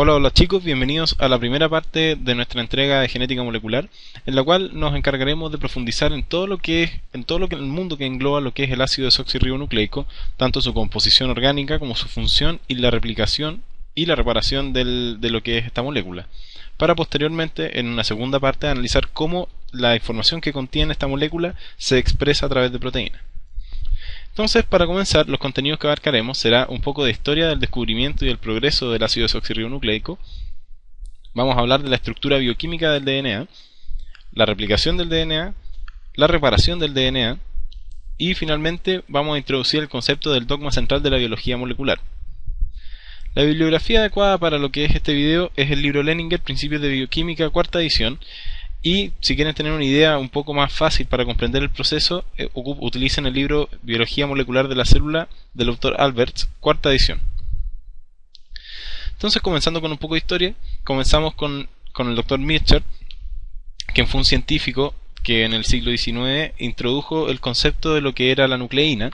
Hola chicos, bienvenidos a la primera parte de nuestra entrega de genética molecular, en la cual nos encargaremos de profundizar en todo lo que el mundo que engloba lo que es el ácido desoxirribonucleico, tanto su composición orgánica como su función y la replicación y la reparación de lo que es esta molécula, para posteriormente en una segunda parte analizar cómo la información que contiene esta molécula se expresa a través de proteínas. Entonces, para comenzar, los contenidos que abarcaremos será un poco de historia del descubrimiento y el progreso del ácido desoxirribonucleico. Vamos a hablar de la estructura bioquímica del DNA, la replicación del DNA, la reparación del DNA y finalmente vamos a introducir el concepto del dogma central de la biología molecular. La bibliografía adecuada para lo que es este video es el libro Leninger, Principios de Bioquímica, cuarta edición. Y si quieren tener una idea un poco más fácil para comprender el proceso, utilicen el libro Biología Molecular de la Célula del Dr. Alberts, cuarta edición. Entonces, comenzando con un poco de historia, comenzamos con el Dr. Michener, quien fue un científico que en el siglo XIX introdujo el concepto de lo que era la nucleína,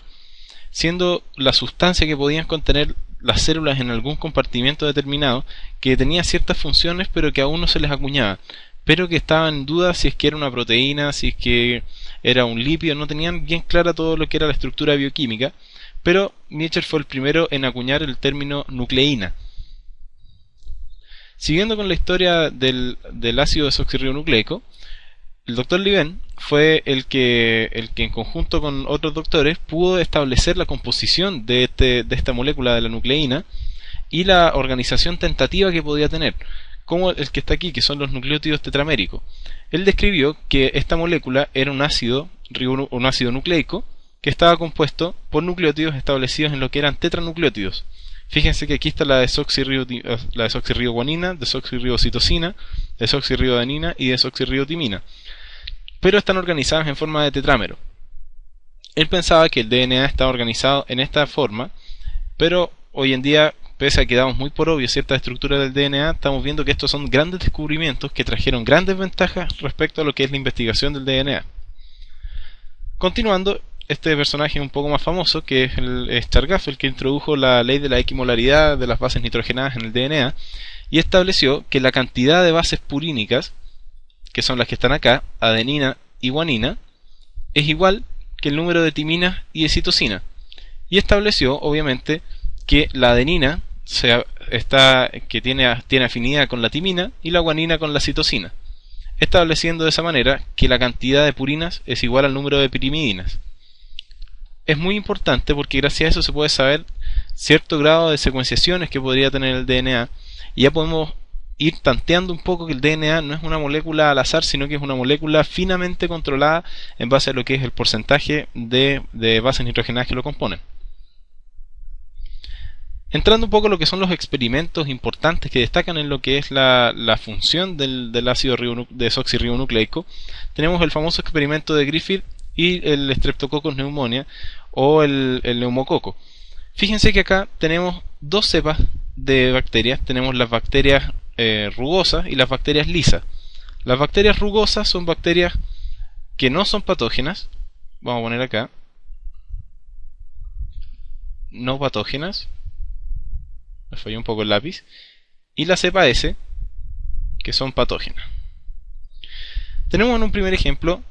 siendo la sustancia que podían contener las células en algún compartimento determinado, que tenía ciertas funciones pero que aún no se les acuñaba, pero que estaban en duda si es que era una proteína, si es que era un lípido, no tenían bien clara todo lo que era la estructura bioquímica, pero Michener fue el primero en acuñar el término nucleína. Siguiendo con la historia del ácido desoxirribonucleico, el Dr. Lieben fue el que en conjunto con otros doctores pudo establecer la composición de esta molécula de la nucleína y la organización tentativa que podía tener, como el que está aquí, que son los nucleótidos tetraméricos. Él describió que esta molécula era un ácido nucleico que estaba compuesto por nucleótidos establecidos en lo que eran tetranucleótidos. Fíjense que aquí está la desoxirriboguanina, desoxirribocitosina, desoxirriboadenina y desoxirribotimina, pero están organizadas en forma de tetrámero. Él pensaba que el DNA estaba organizado en esta forma, pero hoy en día, pese a que damos muy por obvio ciertas estructuras del DNA, estamos viendo que estos son grandes descubrimientos que trajeron grandes ventajas respecto a lo que es la investigación del DNA. Continuando, este personaje un poco más famoso, que es Chargaff, el que introdujo la ley de la equimolaridad de las bases nitrogenadas en el DNA y estableció que la cantidad de bases purínicas, que son las que están acá, adenina y guanina, es igual que el número de timinas y de citosina, y estableció obviamente que la adenina tiene afinidad con la timina y la guanina con la citosina, estableciendo de esa manera que la cantidad de purinas es igual al número de pirimidinas. Es muy importante porque gracias a eso se puede saber cierto grado de secuenciaciones que podría tener el DNA, y ya podemos ir tanteando un poco que el DNA no es una molécula al azar, sino que es una molécula finamente controlada en base a lo que es el porcentaje de bases nitrogenadas que lo componen. Entrando un poco a lo que son los experimentos importantes que destacan en lo que es la función del ácido desoxirribonucleico, tenemos el famoso experimento de Griffith y el Streptococcus pneumoniae o el neumococo. Fíjense que acá tenemos dos cepas de bacterias, tenemos las bacterias rugosas y las bacterias lisas. Las bacterias rugosas son bacterias que no son patógenas, vamos a poner acá, no patógenas, me falló un poco el lápiz, y la cepa S, que son patógenas. Tenemos en un primer ejemplo,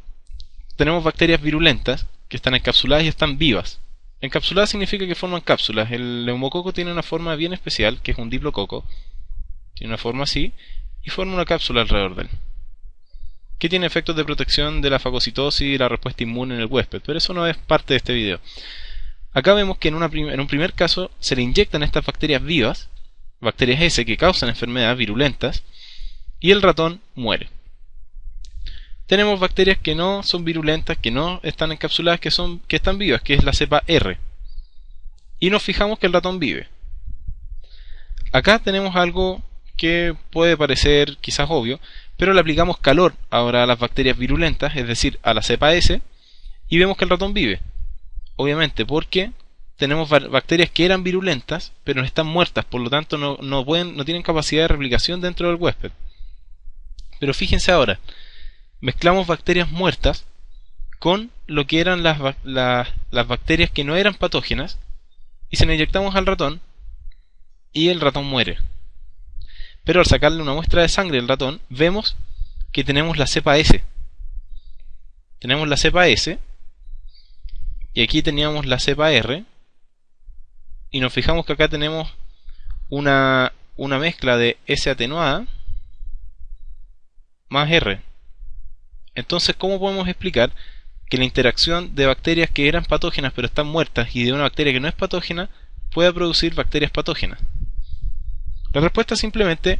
tenemos bacterias virulentas que están encapsuladas y están vivas. Encapsuladas significa que forman cápsulas. El neumococo tiene una forma bien especial, que es un diplococo, tiene una forma así, y forma una cápsula alrededor de él, que tiene efectos de protección de la fagocitosis y la respuesta inmune en el huésped, pero eso no es parte de este video. Acá vemos que en un primer caso se le inyectan estas bacterias vivas, bacterias S que causan enfermedades virulentas, y el ratón muere. Tenemos bacterias que no son virulentas, que no están encapsuladas, que están vivas, que es la cepa R, y nos fijamos que el ratón vive. Acá tenemos algo que puede parecer quizás obvio, pero le aplicamos calor ahora a las bacterias virulentas, es decir, a la cepa S, y vemos que el ratón vive. Obviamente porque tenemos bacterias que eran virulentas pero están muertas, por lo tanto no tienen capacidad de replicación dentro del huésped. Pero fíjense ahora, mezclamos bacterias muertas con lo que eran las bacterias que no eran patógenas y se le inyectamos al ratón y el ratón muere. Pero al sacarle una muestra de sangre al ratón, vemos que tenemos la cepa S. Tenemos la cepa S, y aquí teníamos la cepa R, y nos fijamos que acá tenemos una mezcla de S atenuada más R. Entonces, ¿cómo podemos explicar que la interacción de bacterias que eran patógenas pero están muertas y de una bacteria que no es patógena pueda producir bacterias patógenas? La respuesta simplemente,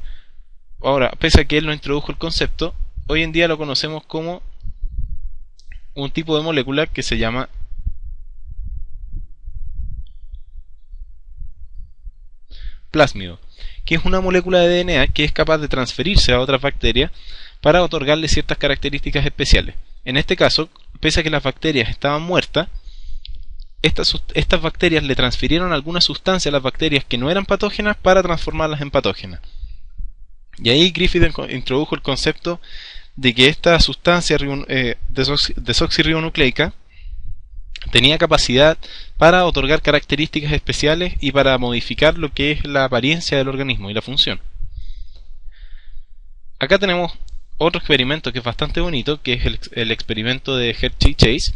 ahora, pese a que él no introdujo el concepto, hoy en día lo conocemos como un tipo de molécula que se llama plásmido, que es una molécula de DNA que es capaz de transferirse a otras bacterias para otorgarle ciertas características especiales. En este caso, pese a que las bacterias estaban muertas, estas bacterias le transfirieron alguna sustancia a las bacterias que no eran patógenas para transformarlas en patógenas. Y ahí Griffith introdujo el concepto de que esta sustancia desoxirribonucleica tenía capacidad para otorgar características especiales y para modificar lo que es la apariencia del organismo y la función. Acá tenemos otro experimento que es bastante bonito, que es el experimento de Hershey-Chase,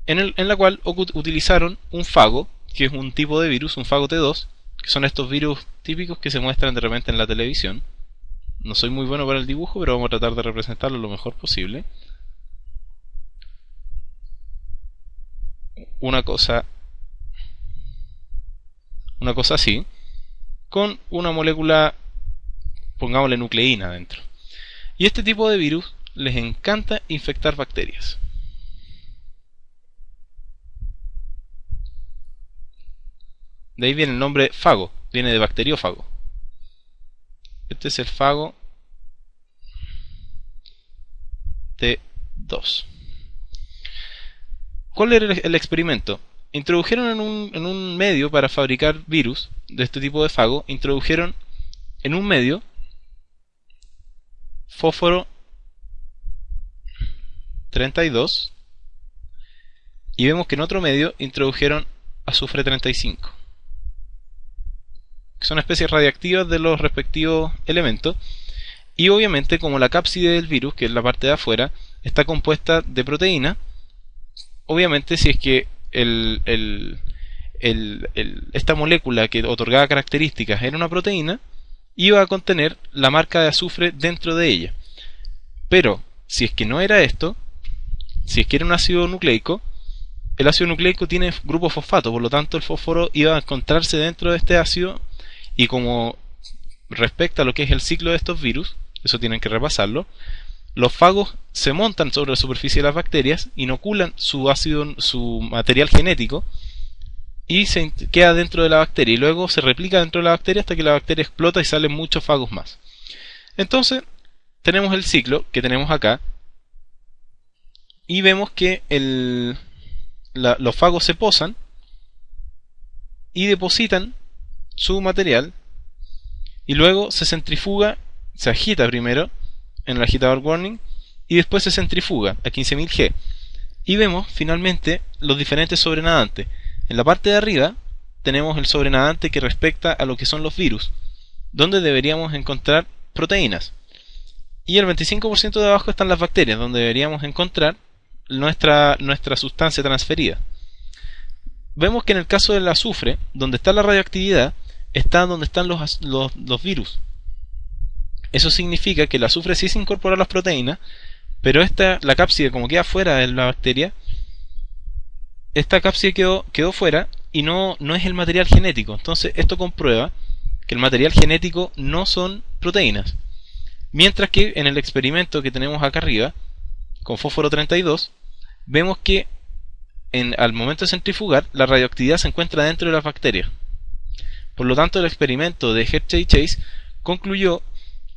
en la cual utilizaron un fago, que es un tipo de virus, un fago T2, que son estos virus típicos que se muestran de repente en la televisión. No soy muy bueno para el dibujo, pero vamos a tratar de representarlo lo mejor posible. Una cosa así, con una molécula, pongámosle nucleína dentro. Y este tipo de virus les encanta infectar bacterias. De ahí viene el nombre fago, viene de bacteriófago. Este es el fago T2. ¿Cuál era el experimento? Introdujeron en un medio para fabricar virus de este tipo de fago, introdujeron en un medio fósforo 32 y vemos que en otro medio introdujeron azufre 35, que son especies radiactivas de los respectivos elementos. Y obviamente, como la cápside del virus, que es la parte de afuera, está compuesta de proteína, obviamente si es que esta molécula que otorgaba características era una proteína, iba a contener la marca de azufre dentro de ella. Pero si es que no era esto, si es que era un ácido nucleico, el ácido nucleico tiene grupo fosfato, por lo tanto el fósforo iba a encontrarse dentro de este ácido, y como respecta a lo que es el ciclo de estos virus, eso tienen que repasarlo, los fagos se montan sobre la superficie de las bacterias, inoculan su material genético y se queda dentro de la bacteria, y luego se replica dentro de la bacteria hasta que la bacteria explota y salen muchos fagos más. Entonces tenemos el ciclo que tenemos acá, y vemos que los fagos se posan y depositan su material, y luego se centrifuga, se agita primero en el agitador Warning y después se centrifuga a 15.000 G, y vemos finalmente los diferentes sobrenadantes. En la parte de arriba tenemos el sobrenadante que respecta a lo que son los virus, donde deberíamos encontrar proteínas, y el 25% de abajo están las bacterias, donde deberíamos encontrar nuestra sustancia transferida. Vemos que en el caso del azufre, donde está la radioactividad, está donde están los virus. Eso significa que el azufre sí se incorpora a las proteínas, pero la cápside, como queda fuera de la bacteria, esta cápside quedó fuera y no es el material genético. Entonces esto comprueba que el material genético no son proteínas. Mientras que en el experimento que tenemos acá arriba, con fósforo 32, vemos que al momento de centrifugar, la radioactividad se encuentra dentro de las bacterias. Por lo tanto, el experimento de Hershey-Chase concluyó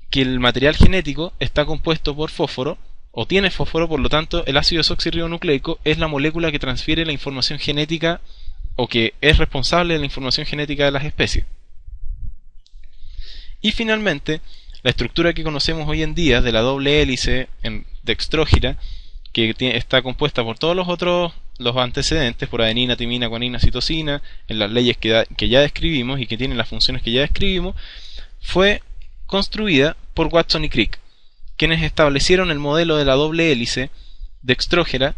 que el material genético está compuesto por fósforo, o tiene fósforo, por lo tanto el ácido desoxirribonucleico es la molécula que transfiere la información genética, o que es responsable de la información genética de las especies. Y finalmente, la estructura que conocemos hoy en día de la doble hélice dextrógira, que está compuesta por todos los antecedentes, por adenina, timina, guanina, citosina, en las leyes que ya describimos y que tienen las funciones que ya describimos, fue construida por Watson y Crick, quienes establecieron el modelo de la doble hélice dextrógera,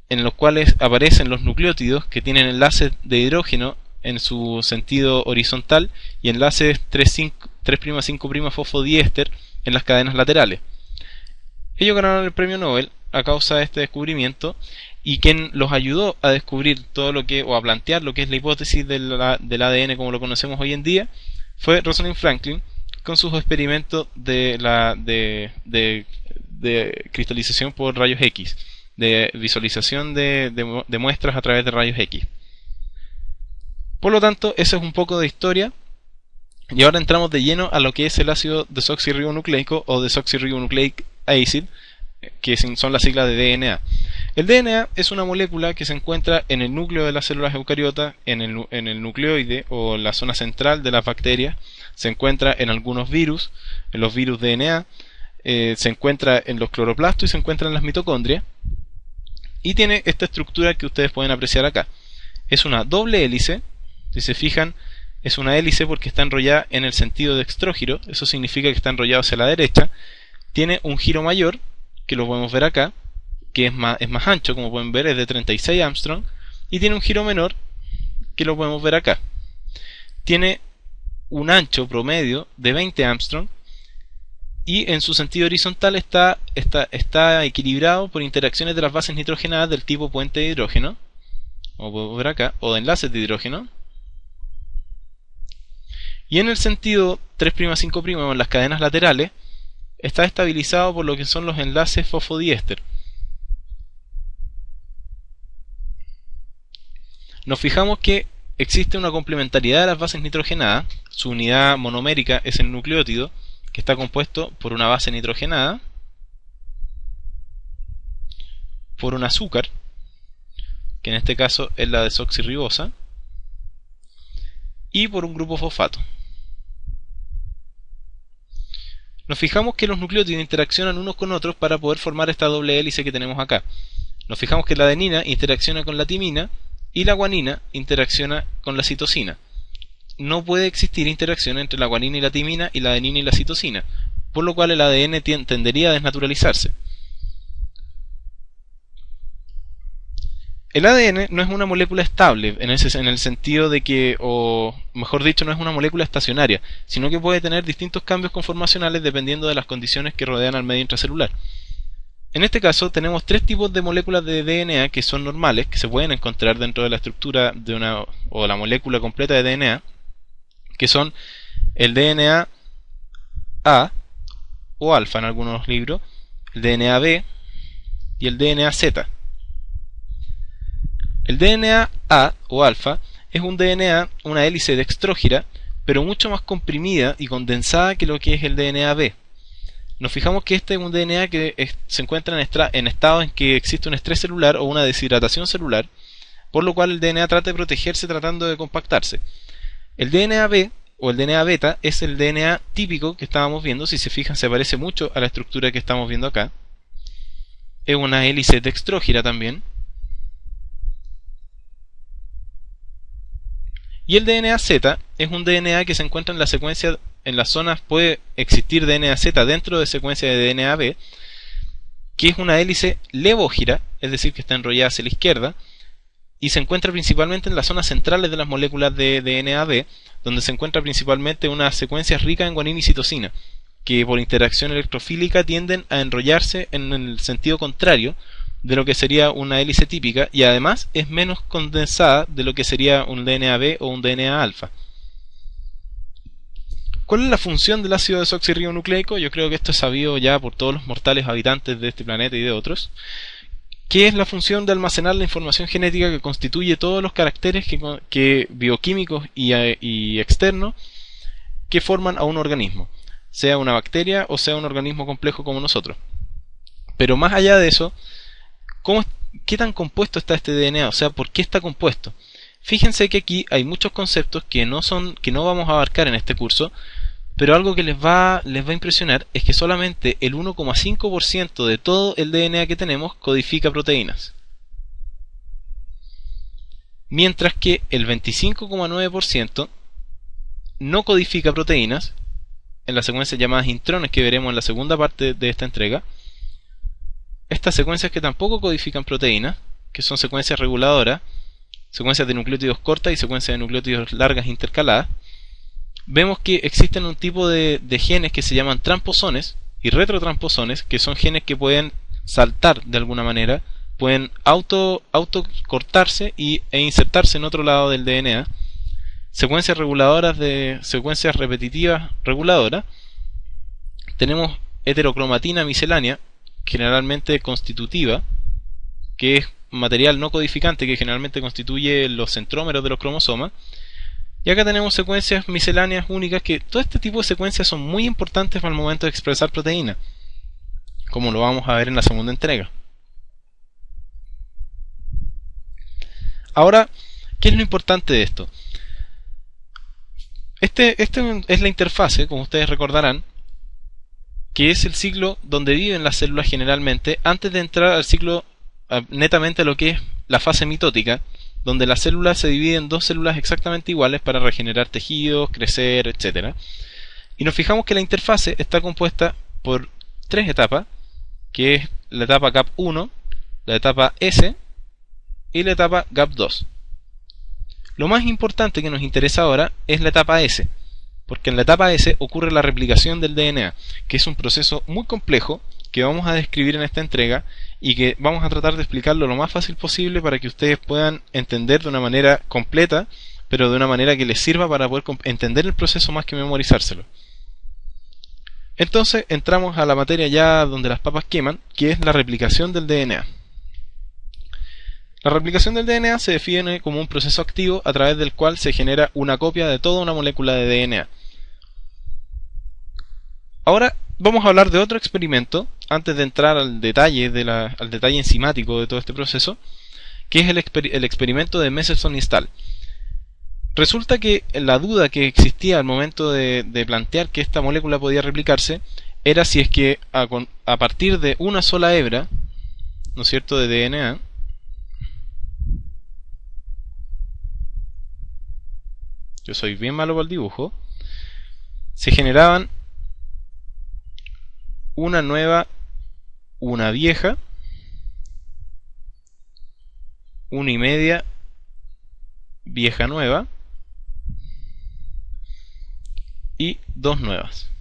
en los cuales aparecen los nucleótidos que tienen enlaces de hidrógeno en su sentido horizontal y enlaces 3'5' fosfodiéster en las cadenas laterales. Ellos ganaron el premio Nobel a causa de este descubrimiento, y quien los ayudó a descubrir todo lo que, o a plantear lo que es la hipótesis del ADN como lo conocemos hoy en día, fue Rosalind Franklin, con sus experimentos de cristalización por rayos X, de visualización de muestras a través de rayos X. Por lo tanto, eso es un poco de historia, y ahora entramos de lleno a lo que es el ácido desoxirribonucleico o desoxyribonucleic acid, que son las siglas de DNA. El DNA es una molécula que se encuentra en el núcleo de las células eucariotas, en el nucleoide o la zona central de las bacterias. Se encuentra en algunos virus, en los virus DNA, se encuentra en los cloroplastos y se encuentra en las mitocondrias. Y tiene esta estructura que ustedes pueden apreciar acá. Es una doble hélice. Si se fijan, es una hélice porque está enrollada en el sentido dextrógiro. Eso significa que está enrollado hacia la derecha. Tiene un giro mayor, que lo podemos ver acá, que es más ancho, como pueden ver, es de 36 Armstrong, y tiene un giro menor, que lo podemos ver acá. Tiene un ancho promedio de 20 Armstrong, y en su sentido horizontal está equilibrado por interacciones de las bases nitrogenadas del tipo puente de hidrógeno, como podemos ver acá, o de enlaces de hidrógeno. Y en el sentido 3'5' o en las cadenas laterales, está estabilizado por lo que son los enlaces fosfodiéster. Nos fijamos que existe una complementariedad de las bases nitrogenadas. Su unidad monomérica es el nucleótido, que está compuesto por una base nitrogenada, por un azúcar, que en este caso es la desoxirribosa, y por un grupo fosfato. Nos fijamos que los nucleótidos interaccionan unos con otros para poder formar esta doble hélice que tenemos acá. Nos fijamos que la adenina interacciona con la timina y la guanina interacciona con la citosina. No puede existir interacción entre la guanina y la timina y la adenina y la citosina, por lo cual el ADN tendería a desnaturalizarse. El ADN no es una molécula estable en el sentido de que, o mejor dicho, no es una molécula estacionaria, sino que puede tener distintos cambios conformacionales dependiendo de las condiciones que rodean al medio intracelular. En este caso tenemos tres tipos de moléculas de DNA que son normales, que se pueden encontrar dentro de la estructura de o la molécula completa de DNA, que son el DNA A o alfa en algunos libros, el DNA B y el DNA Z. El DNA A o alfa es un DNA, una hélice dextrógira, pero mucho más comprimida y condensada que lo que es el DNA B. Nos fijamos que este es un DNA que se encuentra en estado en que existe un estrés celular o una deshidratación celular, por lo cual el DNA trata de protegerse tratando de compactarse. El DNA B o el DNA beta es el DNA típico que estábamos viendo. Si se fijan, se parece mucho a la estructura que estamos viendo acá. Es una hélice dextrógira también. Y el DNA Z es un DNA que se encuentra en la secuencia, en las zonas, puede existir DNA Z dentro de secuencia de DNA B, que es una hélice levógira, es decir, que está enrollada hacia la izquierda, y se encuentra principalmente en las zonas centrales de las moléculas de DNA B, donde se encuentra principalmente unas secuencias ricas en guanina y citosina, que por interacción electrofílica tienden a enrollarse en el sentido contrario de lo que sería una hélice típica, y además es menos condensada de lo que sería un DNA B o un DNA alfa. ¿Cuál es la función del ácido desoxirribonucleico? Yo creo que esto es sabido ya por todos los mortales habitantes de este planeta y de otros. ¿Qué es la función de almacenar la información genética que constituye todos los caracteres bioquímicos y externos que forman a un organismo, sea una bacteria o sea un organismo complejo como nosotros? Pero más allá de eso, ¿qué tan compuesto está este DNA? O sea, ¿por qué está compuesto? Fíjense que aquí hay muchos conceptos que no vamos a abarcar en este curso, pero algo que les va a impresionar es que solamente el 1,5% de todo el DNA que tenemos codifica proteínas, mientras que el 25,9% no codifica proteínas, en las secuencias llamadas intrones que veremos en la segunda parte de esta entrega. Estas secuencias que tampoco codifican proteínas, que son secuencias reguladoras, secuencias de nucleótidos cortas y secuencias de nucleótidos largas intercaladas, vemos que existen un tipo de genes que se llaman tramposones y retrotramposones, que son genes que pueden saltar de alguna manera, pueden auto cortarse e insertarse en otro lado del DNA. Secuencias reguladoras de secuencias repetitivas reguladoras. Tenemos heterocromatina miscelánea, generalmente constitutiva, que es material no codificante que generalmente constituye los centrómeros de los cromosomas. Y acá tenemos secuencias misceláneas únicas, que todo este tipo de secuencias son muy importantes para el momento de expresar proteína, como lo vamos a ver en la segunda entrega. Ahora, ¿qué es lo importante de esto? Este es la interfase, como ustedes recordarán, que es el ciclo donde viven las células generalmente antes de entrar al ciclo netamente a lo que es la fase mitótica, donde las células se dividen en dos células exactamente iguales para regenerar tejidos, crecer, etc. Y nos fijamos que la interfase está compuesta por tres etapas, que es la etapa GAP1, la etapa S y la etapa GAP2. Lo más importante que nos interesa ahora es la etapa S, porque en la etapa S ocurre la replicación del DNA, que es un proceso muy complejo que vamos a describir en esta entrega y que vamos a tratar de explicarlo lo más fácil posible para que ustedes puedan entender de una manera completa, pero de una manera que les sirva para poder entender el proceso más que memorizárselo. Entonces entramos a la materia ya donde las papas queman, que es la replicación del DNA. La replicación del DNA se define como un proceso activo a través del cual se genera una copia de toda una molécula de DNA. Ahora vamos a hablar de otro experimento antes de entrar al detalle enzimático de todo este proceso, que es el experimento de Messelson y Stahl. Resulta que la duda que existía al momento de plantear que esta molécula podía replicarse era si es que a partir de una sola hebra, ¿no es cierto?, de DNA, yo soy bien malo para el dibujo, se generaban una nueva, una vieja, una y media, vieja nueva y dos nuevas.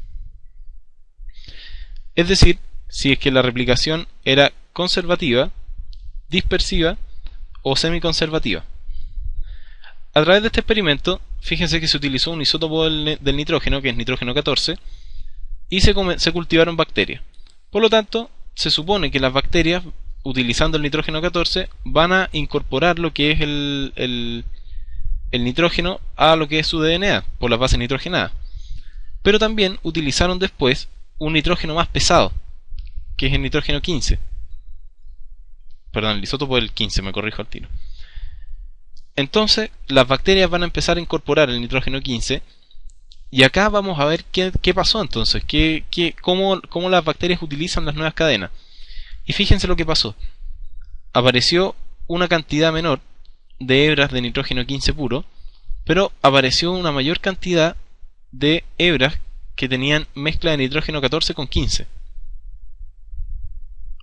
Es decir, si es que la replicación era conservativa, dispersiva o semiconservativa. A través de este experimento, fíjense que se utilizó un isótopo del nitrógeno, que es nitrógeno 14, y se cultivaron bacterias. Por lo tanto, se supone que las bacterias, utilizando el nitrógeno 14, van a incorporar lo que es el nitrógeno a lo que es su DNA, por las bases nitrogenadas. Pero también utilizaron después un nitrógeno más pesado, que es el nitrógeno 15. Perdón, el isótopo del 15, me corrijo al tiro. Entonces, las bacterias van a empezar a incorporar el nitrógeno 15. Y acá vamos a ver qué pasó entonces, cómo las bacterias utilizan las nuevas cadenas. Y fíjense lo que pasó. Apareció una cantidad menor de hebras de nitrógeno 15 puro, pero apareció una mayor cantidad de hebras que tenían mezcla de nitrógeno 14 con 15.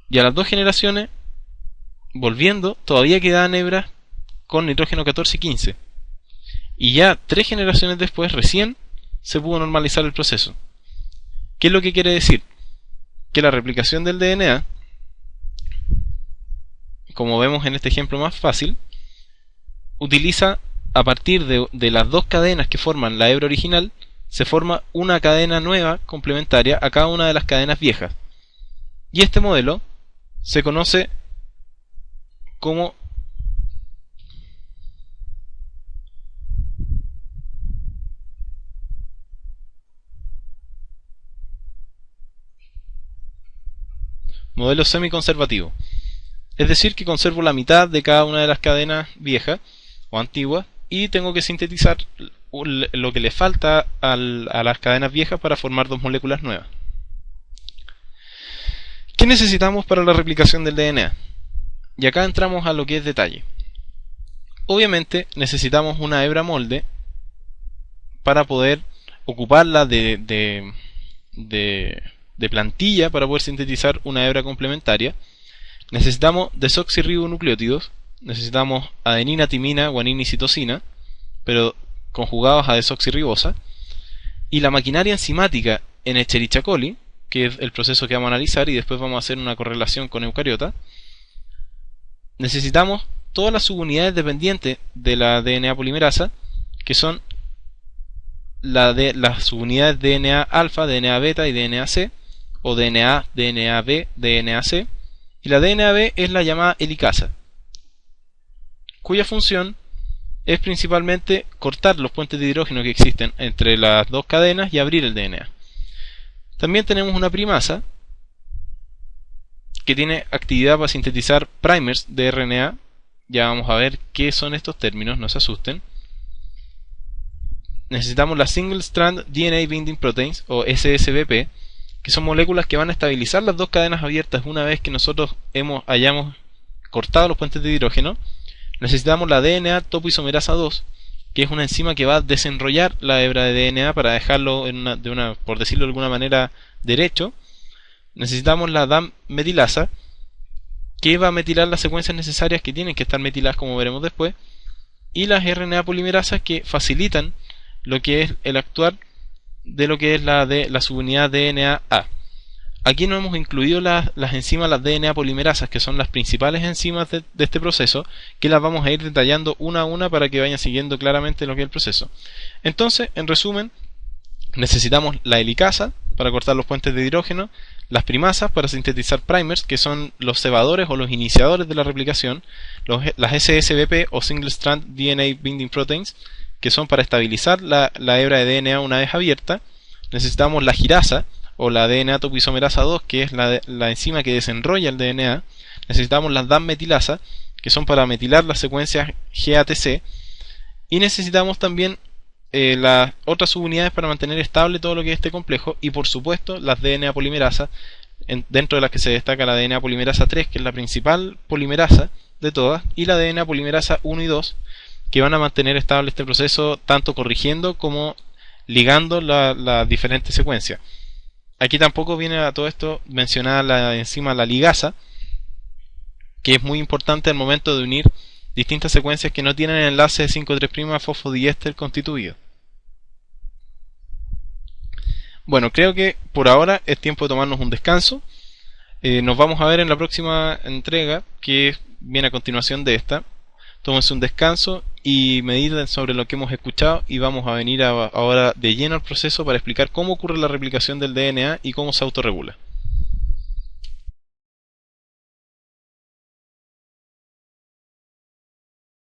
Y a las dos generaciones, volviendo, todavía quedaban hebras con nitrógeno 14 y 15. Y ya 3 generaciones después, recién se pudo normalizar el proceso. ¿Qué es lo que quiere decir? Que la replicación del DNA, como vemos en este ejemplo más fácil, utiliza, a partir de las dos cadenas que forman la hebra original, se forma una cadena nueva complementaria a cada una de las cadenas viejas. Y este modelo se conoce como modelo semiconservativo. Es decir, que conservo la mitad de cada una de las cadenas viejas o antiguas y tengo que sintetizar lo que le falta a las cadenas viejas para formar dos moléculas nuevas. ¿Qué necesitamos para la replicación del DNA? Y acá entramos a lo que es detalle. Obviamente necesitamos una hebra molde para poder ocuparla de de plantilla para poder sintetizar una hebra complementaria, necesitamos desoxirribonucleótidos, necesitamos adenina, timina, guanina y citosina, pero conjugados a desoxirribosa, y la maquinaria enzimática en Escherichia coli, que es el proceso que vamos a analizar y después vamos a hacer una correlación con eucariota. Necesitamos todas las subunidades dependientes de la DNA polimerasa, que son las subunidades DNA alfa, DNA beta y DNA C, o DNA, DNA B, DNA C, y la DNA B es la llamada helicasa, cuya función es principalmente cortar los puentes de hidrógeno que existen entre las dos cadenas y abrir el DNA. También tenemos una primasa que tiene actividad para sintetizar primers de RNA. Ya vamos a ver qué son estos términos, no se asusten. Necesitamos las Single Strand DNA Binding Proteins, o SSBP, que son moléculas que van a estabilizar las dos cadenas abiertas una vez que nosotros hayamos cortado los puentes de hidrógeno. Necesitamos la DNA topoisomerasa 2, que es una enzima que va a desenrollar la hebra de DNA para dejarlo por decirlo de alguna manera, derecho. Necesitamos la DAM metilasa, que va a metilar las secuencias necesarias que tienen que estar metiladas, como veremos después, y las RNA polimerasas que facilitan lo que es el actuar de lo que es la subunidad DNA-A. Aquí no hemos incluido las enzimas, las DNA polimerasas, que son las principales enzimas de este proceso, que las vamos a ir detallando una a una para que vayan siguiendo claramente lo que es el proceso. Entonces, en resumen, necesitamos la helicasa para cortar los puentes de hidrógeno, las primasas para sintetizar primers, que son los cebadores o los iniciadores de la replicación, las SSBP o Single Strand DNA Binding Proteins, que son para estabilizar la hebra de DNA una vez abierta. Necesitamos la girasa o la DNA topoisomerasa 2, que es la enzima que desenrolla el DNA. Necesitamos las DAM metilasa, que son para metilar las secuencias GATC, y necesitamos también las otras subunidades para mantener estable todo lo que es este complejo, y por supuesto las DNA polimerasa, dentro de las que se destaca la DNA polimerasa 3, que es la principal polimerasa de todas, y la DNA polimerasa 1 y 2, que van a mantener estable este proceso, tanto corrigiendo como ligando las diferentes secuencias. Aquí tampoco viene a todo esto mencionada la enzima la ligasa, que es muy importante al momento de unir distintas secuencias que no tienen enlace de 5,3' fosfodiéster constituido. Bueno, creo que por ahora es tiempo de tomarnos un descanso. Nos vamos a ver en la próxima entrega, que viene a continuación de esta. Tómense un descanso y mediten sobre lo que hemos escuchado, y vamos a venir ahora de lleno al proceso para explicar cómo ocurre la replicación del DNA y cómo se autorregula.